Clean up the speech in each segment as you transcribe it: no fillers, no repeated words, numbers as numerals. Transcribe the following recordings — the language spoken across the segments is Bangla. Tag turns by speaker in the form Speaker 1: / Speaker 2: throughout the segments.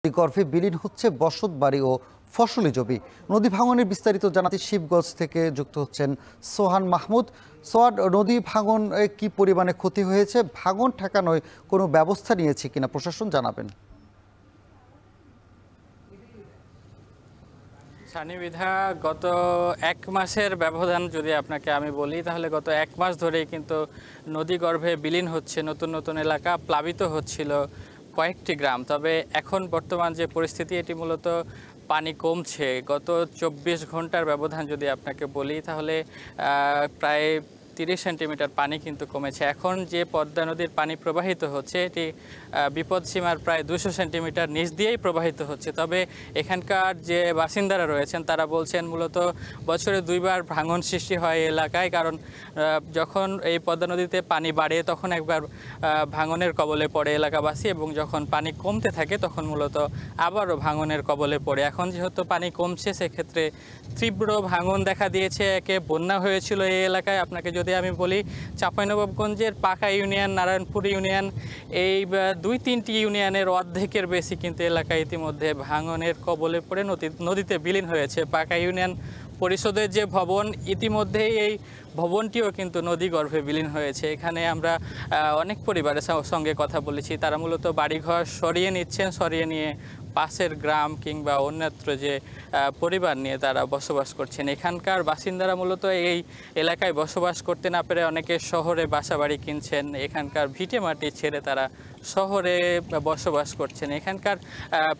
Speaker 1: গর্ভে বিলীন হচ্ছে বসতবাড়ি ও ফসলি জমি। নদী ভাঙনের বিস্তারিত জানাতে শিবগঞ্জ থেকে যুক্ত হচ্ছেন সোহান মাহমুদ। সোহান, নদী ভাঙন কি পরিমাণে ক্ষতি হয়েছে, ভাঙন ঠেকানোয় কোনো ব্যবস্থা নিয়েছে কিনা প্রশাসন, জানাবেন।
Speaker 2: সানিবিধা গত এক মাসের ব্যবধান যদি আপনাকে আমি বলি, তাহলে গত এক মাস ধরেই কিন্তু নদী গর্ভে বিলীন হচ্ছে, নতুন নতুন এলাকা প্লাবিত হচ্ছিল কয়েকটি গ্রাম। তবে এখন বর্তমান যে পরিস্থিতি, এটি মূলত পানি কমছে। গত 24 ঘন্টার ব্যবধান যদি আপনাকে বলি, তাহলে প্রায় 30 সেন্টিমিটার পানি কিন্তু কমেছে। এখন যে পদ্মা নদীর পানি প্রবাহিত হচ্ছে, এটি বিপদসীমার প্রায় 200 সেন্টিমিটার নিচ দিয়েই প্রবাহিত হচ্ছে। তবে এখানকার যে বাসিন্দারা রয়েছেন তারা বলছেন মূলত বছরে 2বার ভাঙন সৃষ্টি হয় এই এলাকায়। কারণ যখন এই পদ্মা নদীতে পানি বাড়ে তখন একবার ভাঙনের কবলে পড়ে এলাকাবাসী, এবং যখন পানি কমতে থাকে তখন মূলত আবারও ভাঙনের কবলে পড়ে। এখন যেহেতু পানি কমছে, সেক্ষেত্রে তীব্র ভাঙন দেখা দিয়েছে। একে বন্যা হয়েছিল এই এলাকায়। আপনাকে যদি আমি বলি, চাঁপাইনবাবগঞ্জের পাকা ইউনিয়ন, নারায়ণপুর ইউনিয়ন, এই 2-3টি ইউনিয়নের অর্ধেকের বেশি কিন্তু এলাকা ইতিমধ্যে ভাঙনের কবলে পড়ে নদীতে বিলীন হয়েছে। পাকা ইউনিয়ন পরিষদের যে ভবন, ইতিমধ্যেই এই ভবনটিও কিন্তু নদী গর্ভে বিলীন হয়েছে। এখানে আমরা অনেক পরিবারের সঙ্গে কথা বলেছি, তারা মূলত বাড়িঘর সরিয়ে নিচ্ছেন, সরিয়ে নিয়ে পাশের গ্রাম কিংবা অন্যত্র যে পরিবার নিয়ে তারা বসবাস করছেন। এখানকার বাসিন্দারা মূলত এই এলাকায় বসবাস করতে না পেরে অনেকে শহরে বাসাবাড়ি কিনছেন, এখানকার ভিটে মাটি ছেড়ে তারা শহরে বসবাস করছেন। এখানকার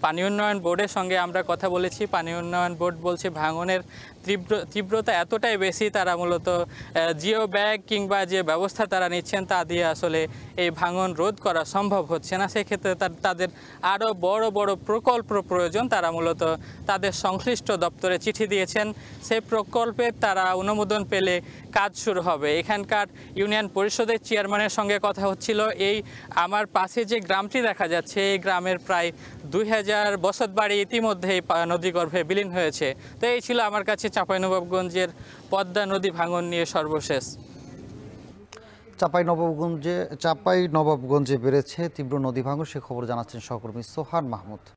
Speaker 2: পানি উন্নয়ন বোর্ডের সঙ্গে আমরা কথা বলেছি। পানি উন্নয়ন বোর্ড বলছে ভাঙনের তীব্রতা এতটাই বেশি, তারা মূলত জিও ব্যাগ কিংবা যে ব্যবস্থা তারা নিচ্ছেন তা দিয়ে আসলে এই ভাঙন রোধ করা সম্ভব হচ্ছে না। সেক্ষেত্রে তাদের আরও বড় বড় প্রকল্প প্রয়োজন। তারা মূলত তাদের সংশ্লিষ্ট দপ্তরে চিঠি দিয়েছেন, সেই প্রকল্পের তারা অনুমোদন পেলে কাজ শুরু হবে। এখানকার ইউনিয়ন পরিষদের চেয়ারম্যানের সঙ্গে কথা হচ্ছিল। এই আমার পাশে যে গ্রামটি দেখা যাচ্ছে, এই গ্রামের প্রায় 2000 বসতবাড়ি ইতিমধ্যেই নদীগর্ভে বিলীন হয়েছে। তো এই ছিল আমার কাছে চাঁপাইনবাবগঞ্জের পদ্মা নদী ভাঙন নিয়ে সর্বশেষ।
Speaker 1: চাঁপাইনবাবগঞ্জে বেড়েছে তীব্র নদী ভাঙন, সে খবর জানাচ্ছেন সহকর্মী সোহান মাহমুদ।